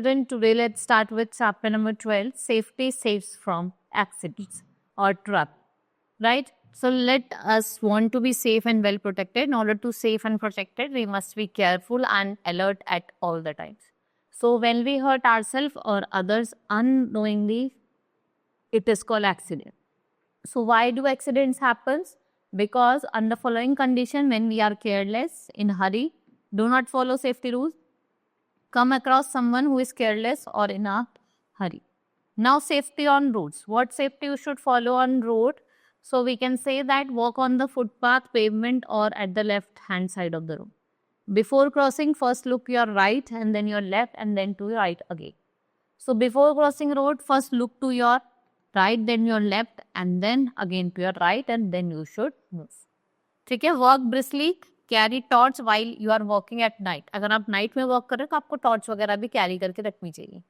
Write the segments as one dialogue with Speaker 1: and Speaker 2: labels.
Speaker 1: children, today let's start with chapter number 12, safety saves from accidents or trap, right? So let us want to be safe and well protected. In order to safe and protected, we must be careful and alert at all the times. So when we hurt ourselves or others unknowingly, it is called accident. So why do accidents happen? Because under following condition, when we are careless, in hurry, do not follow safety rules, come across someone who is careless or in a hurry. Now safety on roads. What safety you should follow on road? So we can say that walk on the footpath, pavement or at the left hand side of the road. Before crossing, first look your right and then your left and then to your right again. So before crossing road, first look to your right, then your left and then again to your right and then you should move. ठीक है, walk briskly, carry torch while you are walking at night. अगर आप night में walk कर रहे हो तो आपको torch वगैरह भी carry करके रखनी चाहिए.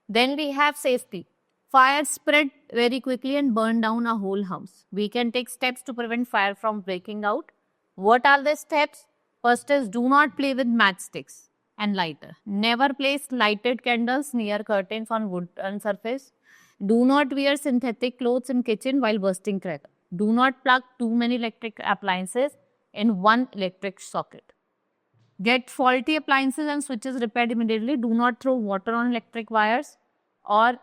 Speaker 1: Then we have safety. Fire spread very quickly and burn down a whole house. We can take steps to prevent fire from breaking out. What are the steps? First is do not play with matchsticks and lighter. Never place lighted candles near curtains on wooden surface. Do not wear synthetic clothes in kitchen while bursting cracker. Do not plug too many electric appliances in one electric socket. Get faulty appliances and switches repaired immediately. Do not throw water on electric wires or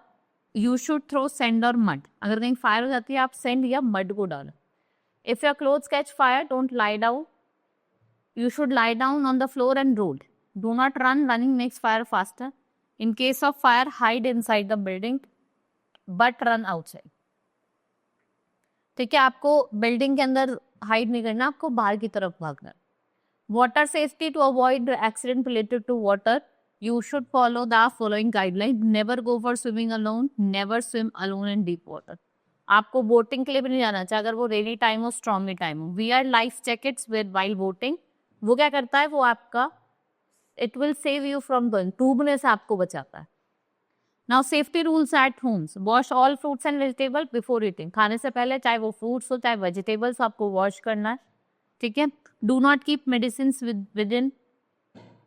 Speaker 1: you should throw sand or mud. अगर कहीं fire हो जाती है आप sand या mud को डालो. If your clothes catch fire, don't lie down. You should lie down on the floor and roll. Do not run. Running makes fire faster. In case of fire, hide inside the building, but run outside. ठीक है, आपको building के अंदर hide नहीं करना, आपको बाहर की तरफ भागना. Water safety, to avoid accident related to water, you should follow the following guidelines. Never go for swimming alone. Never swim alone in deep water. आपको बोटिंग के लिए भी नहीं जाना चाहिए अगर वो रेनी टाइम हो, स्ट्रॉमी टाइम हो. Wear life jackets with while boating. वो क्या करता है, वो आपका it will save you from going, डूबने से आपको बचाता है. Now safety rules at homes. Wash all fruits and vegetables before eating. खाने से पहले चाहे वो fruits हो चाहे vegetables आपको wash करना है. ठीक है. Do not keep medicines within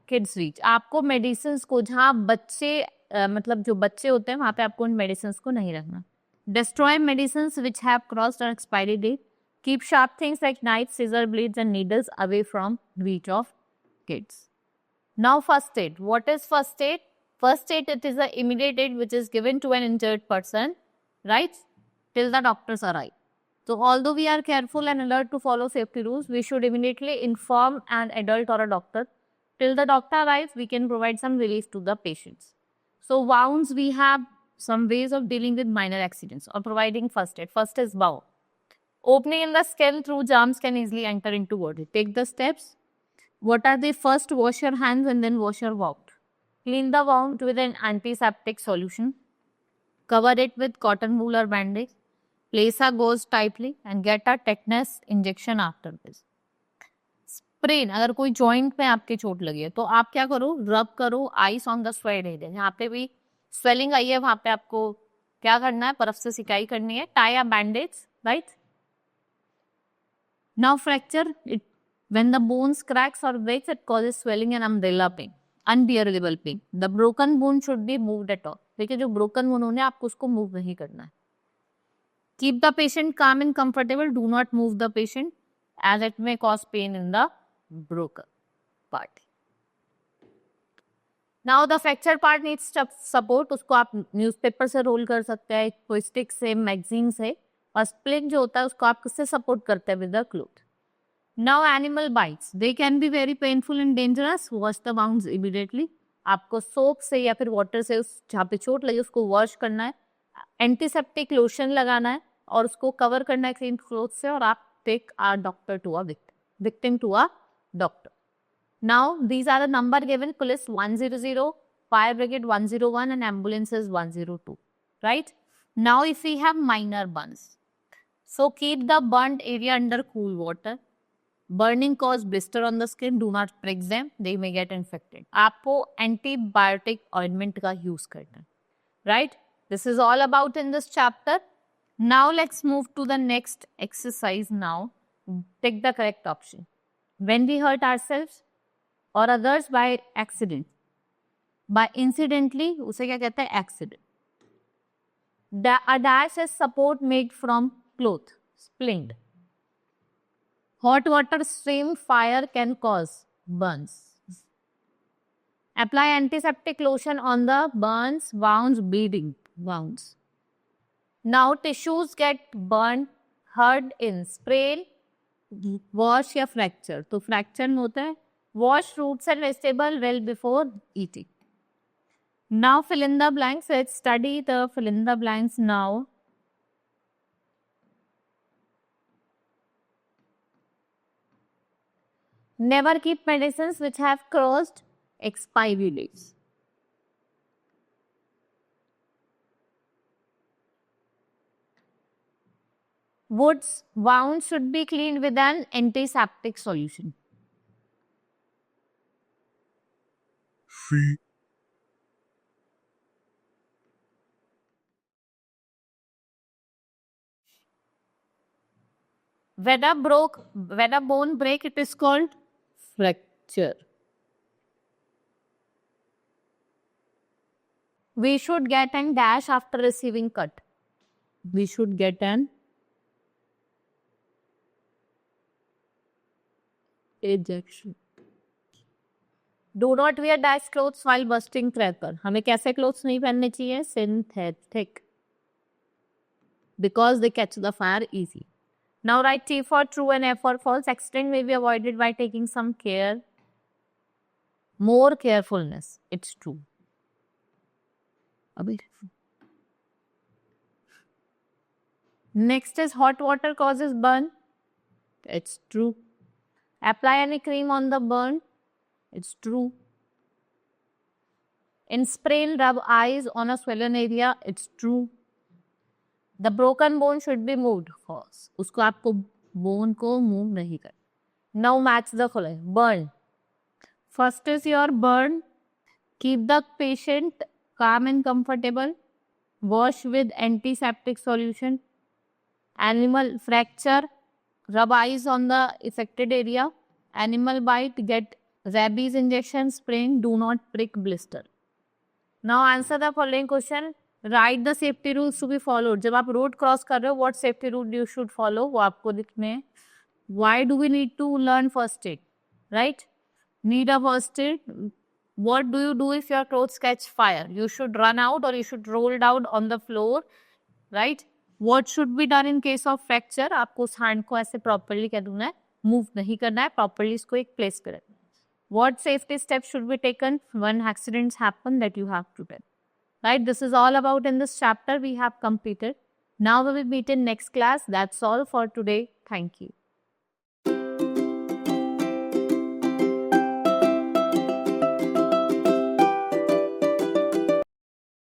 Speaker 1: kids reach. आपको medicines को जहाँ बच्चे मतलब जो बच्चे होते हैं वहाँ पे आपको उन medicines को नहीं रखना. Destroy medicines which have crossed an expiry date. Keep sharp things like knives, scissors, blades and needles away from reach of kids. Now first aid. What is first aid? First aid, it is an immediate aid which is given to an injured person, right, till the doctors arrive. So although we are careful and alert to follow safety rules, we should immediately inform an adult or a doctor. Till the doctor arrives, we can provide some relief to the patients. So wounds, we have some ways of dealing with minor accidents or providing first aid. First is bow. Opening in the skin through germs can easily enter into body. Take the steps. What are they? First, wash your hands and then wash your wound. Clean the wound with an antiseptic solution. Cover it with cotton wool or bandage. Place a gauze tightly and get a tetanus injection after this. Sprain, अगर कोई joint में आपके चोट लगी है तो आप क्या करो, rub करो ice on the swelled area. यहाँ पे भी swelling आई है वहाँ पे आपको क्या करना है, बर्फ से सिकाई करनी है. Tie a bandage, right? Now fracture, when the bones cracks or breaks, it causes swelling and umbrella pain. Unbearable pain. The broken bone should be moved at all. देखिए जो broken bone होने आपको उसको move नहीं करना है. Keep the patient calm and comfortable. Do not move the patient as it may cause pain in the broken part. Now the fracture part needs support. उसको आप newspaper से roll कर सकते हैं, कोई stick से, magazine से. और split जो होता है उसको आप किससे support करते हैं, with the cloth. Now animal bites. They can be very painful and dangerous. Wash the wounds immediately. आपको soap से या फिर water से उस जहाँ पे चोट लगी उसको wash करना है. Antiseptic lotion लगाना है और उसको cover करना है clean cloth से और आप take a doctor to a victim to a doctor. Now these are the number given. Police 100, fire brigade 101 and ambulances 102. Right? Now if we have minor burns. So keep the burnt area under cool water. Burning cause blister on the skin. Do not prick them. They may get infected. आपको antibiotic ointment का use करना है. Right? This is all about in this chapter. Now let's move to the next exercise now. Take the correct option. When we hurt ourselves or others by accident, by incidentally उसे क्या कहते हैं accident. A dash is support made from cloth, splint. Hot water stream fire can cause burns. Apply antiseptic lotion on the burns, wounds, bleeding wounds. Now tissues get burned, hurt in sprain, wash या fracture. तो fracture में होता है wash fruits and vegetable well before eating. Now fill in the blanks. Let's study the fill in the blanks now. Never keep medicines which have crossed expiry dates. Wounds should be cleaned with an antiseptic solution.
Speaker 2: Feet.
Speaker 1: When a bone break, it is called fracture. We should get an dash after receiving cut. We should get an ejection. Do not wear dash clothes while busting cracker. हमें कैसे clothes नहीं पहनने चाहिए? Synthetic. Because they catch the fire easy. Now write T for true and F for false. Accident may be avoided by taking some care. More carefulness. It's true. Next is hot water causes burn. It's true. Apply any cream on the burn. It's true. In sprain, rub eyes on a swollen area. It's true. The broken bone should be moved. False. उसको आपको bone को move नहीं कर. Now match the following. Burn. First is your burn. Keep the patient calm and comfortable. Wash with antiseptic solution. Animal fracture. Rub eyes on the affected area. Animal bite. Get rabies injection. Sprain. Do not prick blister. Now answer the following question. Write the safety rules to be followed. जब आप road cross कर रहे हो, what safety rule you should follow? वो आपको लिखने हैं. Why do we need to learn first aid? Right? Need a first aid. What do you do if your clothes catch fire? You should run out or you should roll down on the floor. Right? What should be done in case of fracture? आपको उस hand को ऐसे properly क्या करना है? Move नहीं करना है. Properly इसको एक place करना है. What safety steps should be taken when accidents happen that you have to tell? Right, this is all about in this chapter we have completed. Now we will meet in next class. That's all for today. Thank you.